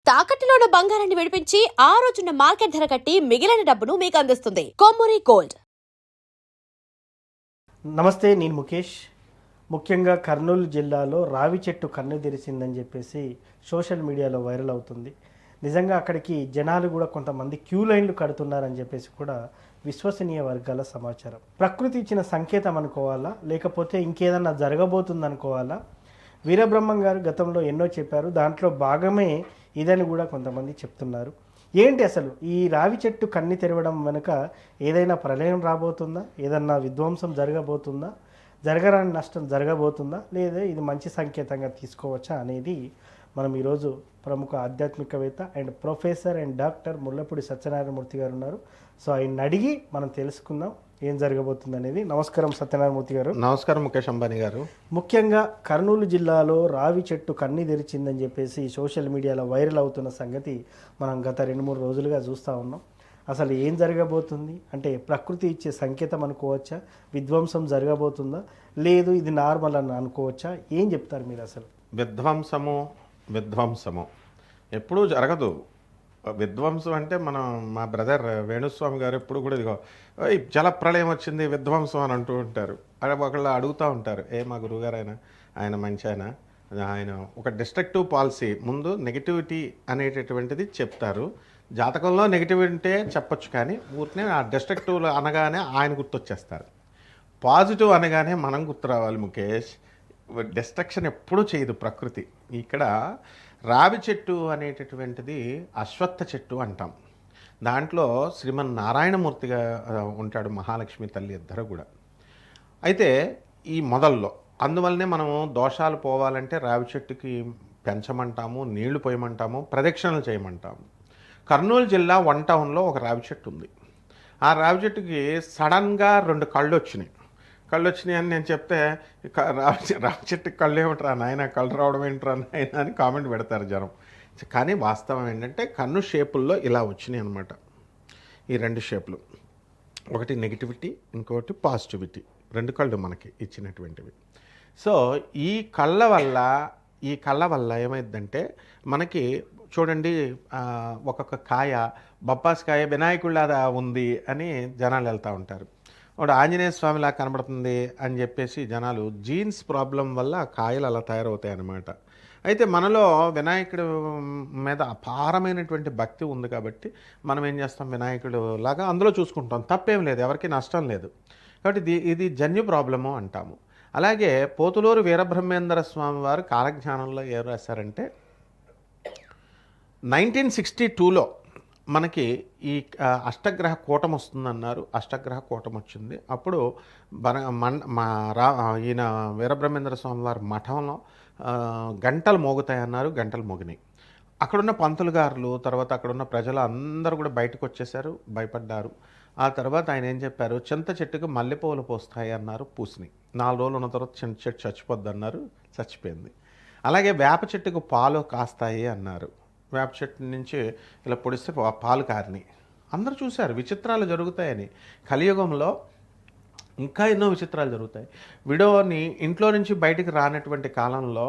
తాకట్టులో ఉన్న బంగారాన్ని విడిపించి ఆ రోజున్న మార్కెట్ ధర కట్టి మిగిలిన డబ్బును మీకు అందిస్తుంది కొమ్మూరి గోల్డ్. నమస్తే, నేను ముఖేష్. ముఖ్యంగా కర్నూలు జిల్లాలో రావి చెట్టు కన్ను తెరిచిందని చెప్పేసి సోషల్ మీడియాలో వైరల్ అవుతుంది. నిజంగా అక్కడికి జనాలు కూడా కొంతమంది క్యూ లైన్లు కడుతున్నారని చెప్పేసి కూడా విశ్వసనీయ వర్గాల సమాచారం. ప్రకృతి ఇచ్చిన సంకేతం అనుకోవాలా, లేకపోతే ఇంకేదన్నా జరగబోతుంది అనుకోవాలా? వీరబ్రహ్మం గారు గతంలో ఎన్నో చెప్పారు, దాంట్లో భాగమే ఇదని కూడా కొంతమంది చెప్తున్నారు. ఏంటి అసలు ఈ రావి చెట్టు కన్ని తెరవడం వెనుక ఏదైనా ప్రళయం రాబోతుందా, ఏదన్నా విధ్వంసం జరగబోతుందా, జరగరాని నష్టం జరగబోతుందా, లేదా ఇది మంచి సంకేతంగా తీసుకోవచ్చా అనేది మనం ఈరోజు ప్రముఖ ఆధ్యాత్మికవేత్త and professor and doctor Mullapudi Satyanarayana Murthy గారు ఉన్నారు. సో ఆయన అడిగి మనం తెలుసుకుందాం ఏం జరగబోతుంది అనేది. నమస్కారం సత్యనారాయణమూర్తి గారు. నమస్కారం ముఖేష్ అంబానీ గారు. ముఖ్యంగా కర్నూలు జిల్లాలో రావి చెట్టు కన్ని తెరిచిందని చెప్పేసి సోషల్ మీడియాలో వైరల్ అవుతున్న సంగతి మనం గత 2-3 రోజులుగా చూస్తూ ఉన్నాం. అసలు ఏం జరగబోతుంది అంటే ప్రకృతి ఇచ్చే సంకేతం అనుకోవచ్చా, విధ్వంసం జరగబోతుందా, లేదు ఇది నార్మల్ అని అనుకోవచ్చా? ఏం చెప్తారు మీరు? అసలు విధ్వంసము ఎప్పుడూ జరగదు. విధ్వంసం అంటే మా బ్రదర్ వేణుస్వామి గారు ఎప్పుడు కూడా ఇదిగో జలప్రళయం వచ్చింది విధ్వంసం అని అంటూ ఉంటారు. ఒకళ్ళు అడుగుతూ ఉంటారు, మా గురువుగారు ఆయన మంచి ఆయన ఒక డిస్ట్రక్టివ్ పాలసీ ముందు నెగిటివిటీ అనేటటువంటిది చెప్తారు. జాతకంలో నెగిటివ్ ఉంటే చెప్పొచ్చు, కానీ ఊరికనే ఆ డిస్ట్రక్టివ్ అనగానే ఆయన గుర్తొచ్చేస్తారు. పాజిటివ్ అనగానే మనం గుర్తు రావాలి ముఖేష్. డిస్ట్రక్షన్ ఎప్పుడూ చేయదు ప్రకృతి. ఇక్కడ రావి చెట్టు అనేటటువంటిది అశ్వత్థ చెట్టు అంటాం. దాంట్లో శ్రీమన్నారాయణమూర్తిగా ఉంటాడు, మహాలక్ష్మి తల్లి ఇద్దరు కూడా. అయితే ఈ మొదల్లో అందువల్లనే మనము దోషాలు పోవాలంటే రావి చెట్టుకి పెంచమంటాము, నీళ్లు పోయమంటాము, ప్రదక్షిణలు చేయమంటాము. కర్నూలు జిల్లా 1 టౌన్లో ఒక రావి చెట్టు ఉంది. ఆ రావి చెట్టుకి సడన్గా 2 కళ్ళు వచ్చినాయి అని నేను చెప్తే, రావి చెట్టుకి కళ్ళు ఏమిట్రా నాయన, కళ్ళు రావడం ఏంట్రా నాయన అని కామెంట్ పెడతారు జనం. కానీ వాస్తవం ఏంటంటే కన్ను షేపుల్లో ఇలా వచ్చినాయి అనమాట. ఈ 2 షేపులు, ఒకటి నెగిటివిటీ, ఇంకొకటి పాజిటివిటీ, 2 కళ్ళు మనకి ఇచ్చినటువంటివి. సో ఈ కళ్ళ వల్ల ఏమైందంటే మనకి చూడండి, ఒక్కొక్క కాయ బొప్పాసికాయ వినాయకుడిలా ఉంది అని జనాలు వెళ్తూ ఉంటారు. వాడు ఆంజనేయ స్వామిలా కనబడుతుంది అని చెప్పేసి జనాలు జీన్స్ ప్రాబ్లం వల్ల కాయలు అలా తయారవుతాయి అన్నమాట. అయితే మనలో వినాయకుడు మీద అపారమైనటువంటి భక్తి ఉంది కాబట్టి మనం ఏం చేస్తాం, వినాయకుడు లాగా అందులో చూసుకుంటాం. తప్పేం లేదు, ఎవరికి నష్టం లేదు. కాబట్టి ఇది జన్యు ప్రాబ్లము అంటాము. అలాగే పోతులూరు వీరబ్రహ్మేంద్ర స్వామి వారు కాలజ్ఞానంలో ఏం రాశారంటే 1962లో మనకి ఈ అష్టగ్రహ కూటం వస్తుందన్నారు. అష్టగ్రహ కూటం వచ్చింది. అప్పుడు ఈయన వీరబ్రహ్మేంద్ర స్వామి వారి మఠంలో గంటలు మోగుతాయన్నారు. గంటలు మోగినాయి. అక్కడున్న పంతులు గారులు, తర్వాత అక్కడున్న ప్రజలు అందరూ కూడా బయటకు వచ్చేసారు, భయపడ్డారు. ఆ తర్వాత ఆయన ఏం చెప్పారు, చింత చెట్టుకు మల్లెపూలు పోస్తాయి అన్నారు, పూసినాయి. 4 రోజులు ఉన్న తర్వాత చింత చెట్టు చచ్చిపోద్ది అన్నారు, చచ్చిపోయింది. అలాగే వేప చెట్టుకు పాలు కాస్తాయి అన్నారు. వేప చెట్టు నుంచి ఇలా పొడిస్తే పాలు కారినాయి. అందరూ చూశారు విచిత్రాలు జరుగుతాయని. కలియుగంలో ఇంకా ఎన్నో విచిత్రాలు జరుగుతాయి. విడోని ఇంట్లో నుంచి బయటికి రానటువంటి కాలంలో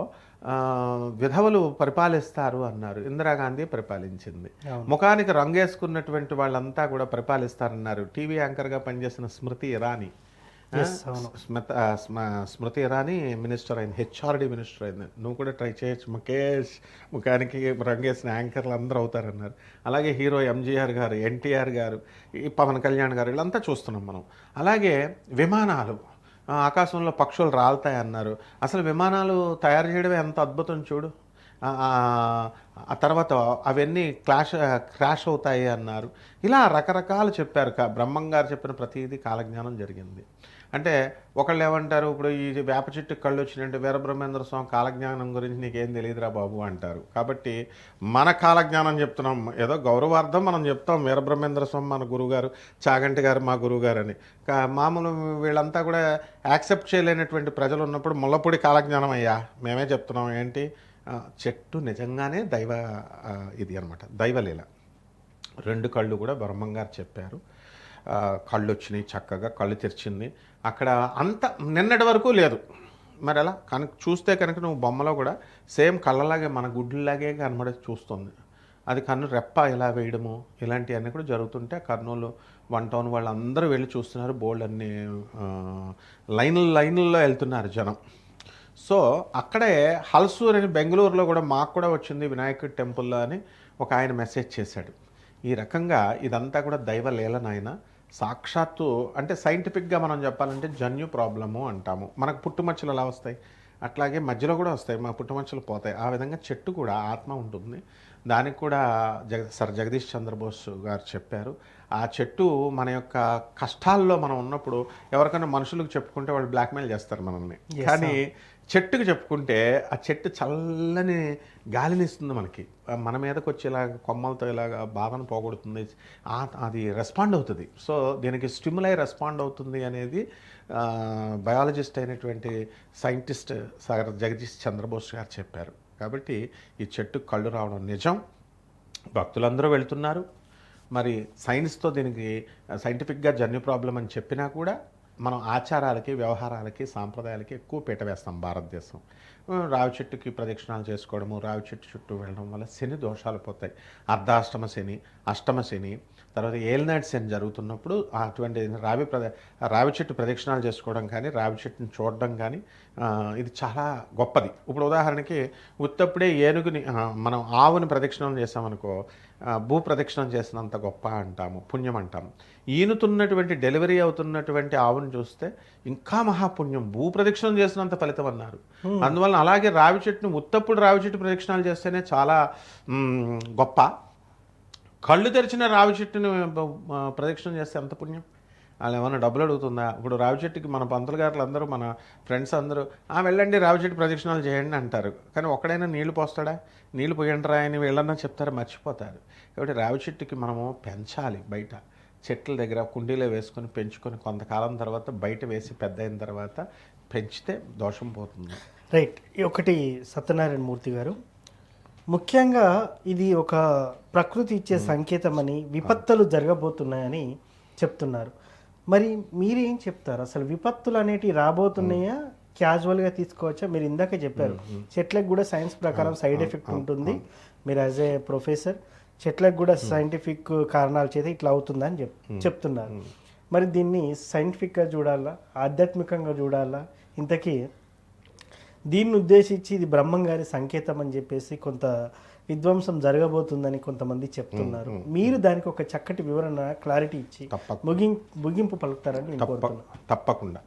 విధవలు పరిపాలిస్తారు అన్నారు. ఇందిరాగాంధీ పరిపాలించింది. ముఖానికి రంగేసుకున్నటువంటి వాళ్ళంతా కూడా పరిపాలిస్తారన్నారు. టీవీ యాంకర్గా పనిచేసిన స్మృతి ఇరానీ మినిస్టర్ అయింది, హెచ్ఆర్డి మినిస్టర్ అయింది. నువ్వు కూడా ట్రై చేయొచ్చు ముఖేష్, ముఖానికి రంగేసిన యాంకర్లు అందరూ అవుతారన్నారు. అలాగే హీరో ఎంజీఆర్ గారు, ఎన్టీఆర్ గారు, ఈ పవన్ కళ్యాణ్ గారు, వీళ్ళంతా చూస్తున్నాం మనం. అలాగే విమానాలు, ఆకాశంలో పక్షులు రాలుతాయి అన్నారు. అసలు విమానాలు తయారు చేయడమే ఎంత అద్భుతం చూడు. ఆ తర్వాత అవన్నీ క్రాష్ అవుతాయి అన్నారు. ఇలా రకరకాలు చెప్పారు. బ్రహ్మం గారు చెప్పిన ప్రతిదీ కాలజ్ఞానం జరిగింది. అంటే ఒకళ్ళు ఏమంటారు, ఇప్పుడు ఈ వేప చెట్టు కళ్ళు వచ్చినట్టు వీరబ్రహ్మేంద్ర స్వామి కాలజ్ఞానం గురించి నీకేం తెలియదురా బాబు అంటారు. కాబట్టి మన కాలజ్ఞానం చెప్తున్నాం, ఏదో గౌరవార్థం మనం చెప్తాం. వీరబ్రహ్మేంద్ర స్వామి మన గురువుగారు, చాగంటి గారు మా గురువుగారు అని. మామూలు వీళ్ళంతా కూడా యాక్సెప్ట్ చేయలేనటువంటి ప్రజలు ఉన్నప్పుడు ముల్లపూడి కాలజ్ఞానం అయ్యా మేమే చెప్తున్నాం ఏంటి. చెట్టు నిజంగానే ఇది అనమాట, దైవలీల. 2 కళ్ళు కూడా బ్రహ్మంగారు చెప్పారు. కళ్ళు వచ్చినాయి, చక్కగా కళ్ళు తెరిచింది. అక్కడ అంత నిన్నటి వరకు లేదు. మరి అలా చూస్తే కనుక నువ్వు బొమ్మలో కూడా సేమ్ కళ్ళలాగే మన గుడ్లలాగే కనబడి చూస్తుంది. అది కన్ను రెప్ప ఇలా వేయడము ఇలాంటివన్నీ కూడా జరుగుతుంటే కర్నూలు 1 టౌన్ వాళ్ళందరూ వెళ్ళి చూస్తున్నారు. బోల్డ్ అన్ని లైన్లలో వెళ్తున్నారు జనం. సో అక్కడే హల్సూర్ అని బెంగళూరులో కూడా మాకు కూడా వచ్చింది వినాయకుడి టెంపుల్లో అని ఒక ఆయన మెసేజ్ చేశాడు. ఈ రకంగా ఇదంతా కూడా దైవ లీల నాయన. సాక్షాత్తు అంటే సైంటిఫిక్గా మనం చెప్పాలంటే జన్యు ప్రాబ్లము అంటాము. మనకు పుట్టుమచ్చలు ఎలా వస్తాయి అట్లాగే మధ్యలో కూడా వస్తాయి, మా పుట్టుమచ్చలు పోతాయి. ఆ విధంగా చెట్టు కూడా ఆత్మ ఉంటుంది. దానికి కూడా సర్ జగదీష్ చంద్రబోస్ గారు చెప్పారు. ఆ చెట్టు మన యొక్క కష్టాల్లో మనం ఉన్నప్పుడు ఎవరికైనా మనుషులకు చెప్పుకుంటే వాళ్ళు బ్లాక్మెయిల్ చేస్తారు మనల్ని, కానీ చెట్టుకు చెప్పుకుంటే ఆ చెట్టు చల్లని గాలిని ఇస్తుంది మనకి. మన మీదకి వచ్చి ఇలాగ కొమ్మలతో ఇలాగ బాధను పోగొడుతుంది, అది రెస్పాండ్ అవుతుంది. సో దీనికి స్టిమ్యులై రెస్పాండ్ అవుతుంది అనేది బయాలజిస్ట్ అయినటువంటి సైంటిస్ట్ సార్ జగదీష్ చంద్రబోస్ గారు చెప్పారు. కాబట్టి ఈ చెట్టు కళ్ళు రావడం నిజం. భక్తులందరూ వెళ్తున్నారు. మరి సైన్స్తో దీనికి సైంటిఫిక్గా జన్యు ప్రాబ్లం అని చెప్పినా కూడా మనం ఆచారాలకి, వ్యవహారాలకి, సాంప్రదాయాలకి ఎక్కువ పీట వేస్తాం భారతదేశం. రావి చెట్టుకి ప్రదక్షిణాలు చేసుకోవడము, రావి చెట్టు చుట్టూ వెళ్ళడం వల్ల శని దోషాలు పోతాయి. అర్ధాష్టమ శని, అష్టమ శని, తర్వాత ఏలినాటి శని జరుగుతున్నప్పుడు అటువంటి రావి చెట్టు ప్రదక్షిణాలు చేసుకోవడం కానీ, రావి చెట్టుని చూడడం కానీ ఇది చాలా గొప్పది. ఇప్పుడు ఉదాహరణకి ఉత్తప్పుడే ఏనుగుని మనం ఆవుని ప్రదక్షిణం చేసామనుకో, భూ ప్రదక్షిణం చేసినంత గొప్ప అంటాము, పుణ్యం అంటాము. ఈనుతున్నటువంటి డెలివరీ అవుతున్నటువంటి ఆవుని చూస్తే ఇంకా మహాపుణ్యం, భూ ప్రదక్షిణం చేసినంత ఫలితం అన్నారు. అందువల్ల అలాగే రావి చెట్టుని ఉత్తప్పుడు రావి చెట్టు ప్రదక్షిణాలు చేస్తేనే చాలా గొప్ప. కళ్ళు తెరిచిన రావి చెట్టుని ప్రదక్షిణం చేస్తే ఎంత పుణ్యం. వాళ్ళు ఏమన్నా డబ్బులు అడుగుతుందా? ఇప్పుడు రావి చెట్టుకి మన పంతులు గారులు అందరూ, మన ఫ్రెండ్స్ అందరూ వెళ్ళండి రావి చెట్టు ప్రదక్షిణాలు చేయండి అంటారు, కానీ ఒక్కడైనా నీళ్లు పోస్తాడా? నీళ్లు పోయండి రా అని వీళ్ళన్నా చెప్తారు, మర్చిపోతారు. కాబట్టి రావి చెట్టుకి మనము పెంచాలి. బయట చెట్ల దగ్గర కుండీలో వేసుకొని పెంచుకొని కొంతకాలం తర్వాత బయట వేసి పెద్ద అయిన తర్వాత పెంచితే దోషం పోతుంది. రైట్. ఒకటి సత్యనారాయణ మూర్తి గారు, ముఖ్యంగా ఇది ఒక ప్రకృతి ఇచ్చే సంకేతమని, విపత్తులు జరగబోతున్నాయని చెప్తున్నారు. మరి మీరేం చెప్తారు? అసలు విపత్తులు అనేటివి రాబోతున్నాయా, క్యాజువల్గా తీసుకోవచ్చా? మీరు ఇందాక చెప్పారు చెట్లకు కూడా సైన్స్ ప్రకారం సైడ్ ఎఫెక్ట్ ఉంటుంది. మీరు యాజ్ ఏ ప్రొఫెసర్ చెట్లకు కూడా సైంటిఫిక్ కారణాల చేత ఇట్లా అవుతుందని చెప్తున్నారు. మరి దీన్ని సైంటిఫిక్గా చూడాలా, ఆధ్యాత్మికంగా చూడాలా? ఇంతకీ దీన్ని ఉద్దేశించి ఇది బ్రహ్మం గారి సంకేతం అని చెప్పేసి కొంత విధ్వంసం జరగబోతుందని కొంతమంది చెప్తున్నారు. మీరు దానికి ఒక చక్కటి వివరణ, క్లారిటీ ఇచ్చి ముగింపు పలుకుతారని నేను కోరుతున్నాను. తప్పకుండా.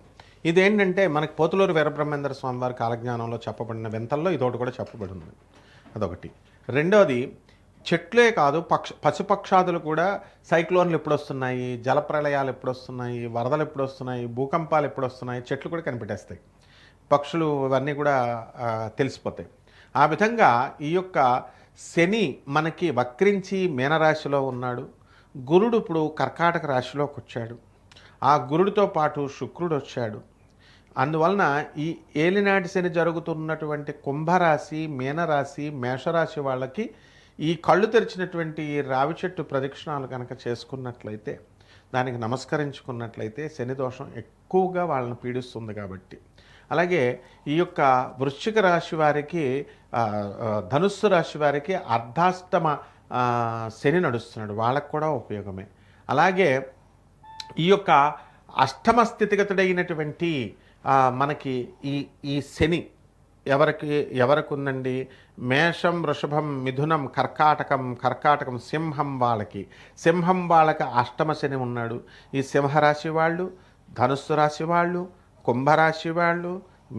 ఇదేంటంటే మనకి పోతులూరు వీరబ్రహ్మేంద్ర స్వామి వారి కాలజ్ఞానంలో చెప్పబడిన వింతల్లో ఇదొకటి కూడా చెప్పబడి ఉంది. అదొకటి. రెండోది, చెట్లే కాదు పశుపక్షాదులు కూడా సైక్లోన్లు ఎప్పుడు వస్తున్నాయి, జలప్రళయాలు ఎప్పుడు వస్తున్నాయి, వరదలు ఎప్పుడు వస్తున్నాయి, భూకంపాలు ఎప్పుడు వస్తున్నాయి, చెట్లు కూడా కనిపెట్టేస్తాయి. పక్షులు ఇవన్నీ కూడా తెలిసిపోతాయి. ఆ విధంగా ఈ యొక్క శని మనకి వక్రించి మీనరాశిలో ఉన్నాడు. గురుడు ఇప్పుడు కర్కాటక రాశిలోకి వచ్చాడు. ఆ గురుడితో పాటు శుక్రుడు వచ్చాడు. అందువలన ఈ ఏలినాటి శని జరుగుతున్నటువంటి కుంభరాశి, మీనరాశి, మేషరాశి వాళ్ళకి ఈ కళ్ళు తెరిచినటువంటి రావి చెట్టు ప్రదక్షిణాలు కనుక చేసుకున్నట్లయితే, దానికి నమస్కరించుకున్నట్లయితే శని దోషం ఎక్కువగా వాళ్ళని పీడిస్తుంది. కాబట్టి అలాగే ఈ యొక్క వృశ్చిక రాశి వారికి, ధనుస్సు రాశి వారికి అర్ధాష్టమ శని నడుస్తున్నాడు, వాళ్ళకు కూడా ఉపయోగమే. అలాగే ఈ యొక్క అష్టమ స్థితిగతుడైనటువంటి మనకి ఈ శని ఎవరికి ఉందండి? మేషం, వృషభం, మిథునం, కర్కాటకం, సింహం వాళ్ళకి అష్టమ శని ఉన్నాడు. ఈ సింహరాశి వాళ్ళు, ధనుస్సు రాశి వాళ్ళు, కుంభరాశి వాళ్ళు,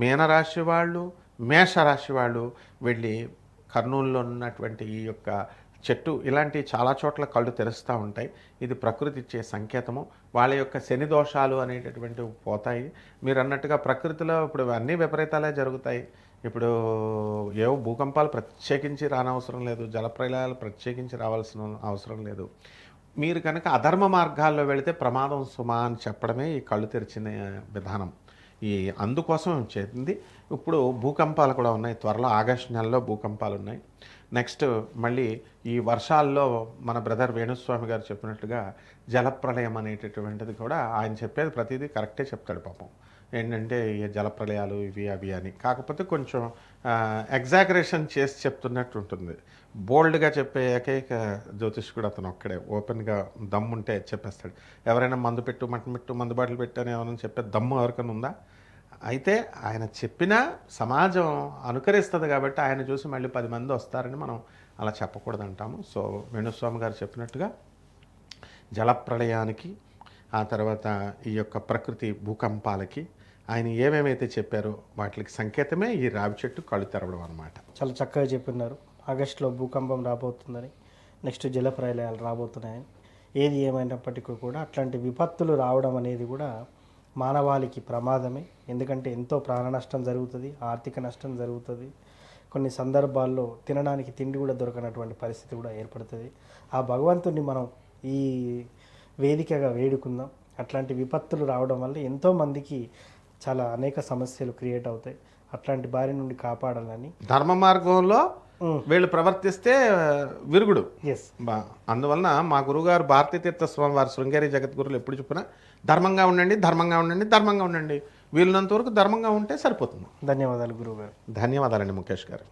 మీనరాశి వాళ్ళు, మేషరాశి వాళ్ళు వెళ్ళి కర్నూలులో ఉన్నటువంటి ఈ యొక్క చెట్టు ఇలాంటి చాలా చోట్ల కళ్ళు తెరుస్తూ ఉంటాయి. ఇది ప్రకృతి ఇచ్చే సంకేతము. వాళ్ళ యొక్క శని దోషాలు అనేటటువంటివి పోతాయి. మీరు అన్నట్టుగా ప్రకృతిలో ఇప్పుడు అన్నీ విపరీతాలే జరుగుతాయి. ఇప్పుడు ఏవో భూకంపాలు ప్రత్యేకించి రానవసరం లేదు, జలప్రలయాలు ప్రత్యేకించి రావాల్సిన అవసరం లేదు. మీరు కనుక అధర్మ మార్గాల్లో వెళితే ప్రమాదం సుమా అని చెప్పడమే ఈ కళ్ళు తెరిచిన విధానం. అందుకోసం చేసింది. ఇప్పుడు భూకంపాలు కూడా ఉన్నాయి. త్వరలో ఆగస్టు నెలలో భూకంపాలు ఉన్నాయి. నెక్స్ట్ మళ్ళీ ఈ వర్షాల్లో మన బ్రదర్ వేణుస్వామి గారు చెప్పినట్టుగా జలప్రళయం అనేటటువంటిది కూడా, ఆయన చెప్పేది ప్రతిదీ కరెక్టే చెప్తాడు పాపం. ఏంటంటే ఈ జలప్రలయాలు ఇవి అవి అని. కాకపోతే కొంచెం ఎగ్జాగరేషన్ చేసి చెప్తున్నట్టు ఉంటుంది. బోల్డ్గా చెప్పే ఏకైక జ్యోతిష్కుడు అతను ఒక్కడే. ఓపెన్గా దమ్ముంటే చెప్పేస్తాడు. ఎవరైనా మందు పెట్టు, మటన్ పెట్టు, మందు బాటలు పెట్టు అని ఏమైనా చెప్పే దమ్ము ఎవరికైనా ఉందా? అయితే ఆయన చెప్పినా సమాజం అనుకరిస్తుంది కాబట్టి ఆయన చూసి మళ్ళీ 10 మంది వస్తారని మనం అలా చెప్పకూడదు అంటాము. సో వేణుస్వామి గారు చెప్పినట్టుగా జలప్రళయానికి, ఆ తర్వాత ఈ యొక్క ప్రకృతి భూకంపాలకి ఆయన ఏమేమైతే చెప్పారో వాటికి సంకేతమే ఈ రావి చెట్టు కళ్ళు తెరవడం అనమాట. చాలా చక్కగా చెప్పున్నారు. ఆగస్టులో భూకంపం రాబోతుందని, నెక్స్ట్ జలప్రలయాలు రాబోతున్నాయని. ఏది ఏమైనప్పటికీ కూడా అట్లాంటి విపత్తులు రావడం అనేది కూడా మానవాళికి ప్రమాదమే. ఎందుకంటే ఎంతో ప్రాణ నష్టం జరుగుతుంది, ఆర్థిక నష్టం జరుగుతుంది. కొన్ని సందర్భాల్లో తినడానికి తిండి కూడా దొరకనటువంటి పరిస్థితి కూడా ఏర్పడుతుంది. ఆ భగవంతుడిని మనం ఈ వేదికగా వేడుకుందాం. అట్లాంటి విపత్తులు రావడం వల్ల ఎంతోమందికి చాలా అనేక సమస్యలు క్రియేట్ అవుతాయి. అట్లాంటి బారి నుండి కాపాడాలని ధర్మ మార్గంలో వీళ్ళు ప్రవర్తిస్తే విరుగుడు. ఎస్, అందువలన మా గురుగారు భారతీ తీర్థ స్వామి వారి శృంగేరి జగద్గురులు ఎప్పుడు చెప్పినా ధర్మంగా ఉండండి, ధర్మంగా ఉండండి, ధర్మంగా ఉండండి. వీలున్నంత వరకు ధర్మంగా ఉంటే సరిపోతుంది. ధన్యవాదాలు గురువుగారు. ధన్యవాదాలండి ముఖేష్ గారు.